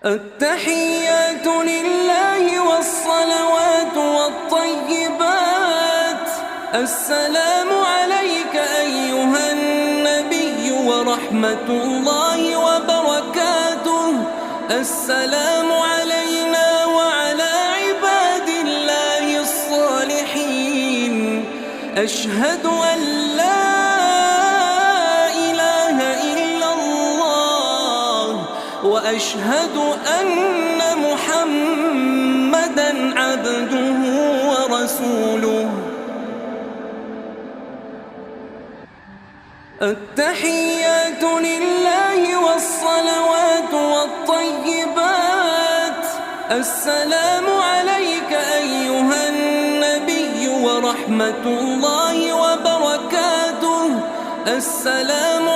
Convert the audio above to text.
التحيات لله والصلوات والطيبات. السلام عليك أيها النبي ورحمة الله وبركاته. السلام علينا وعلى عباد الله الصالحين. أشهد أن لا إله إلا الله وأشهد أن محمدًا عبده ورسوله. التحيات لله والصلوات والطيبات. السلام عليك أيها النبي ورحمة الله وبركاته. السلام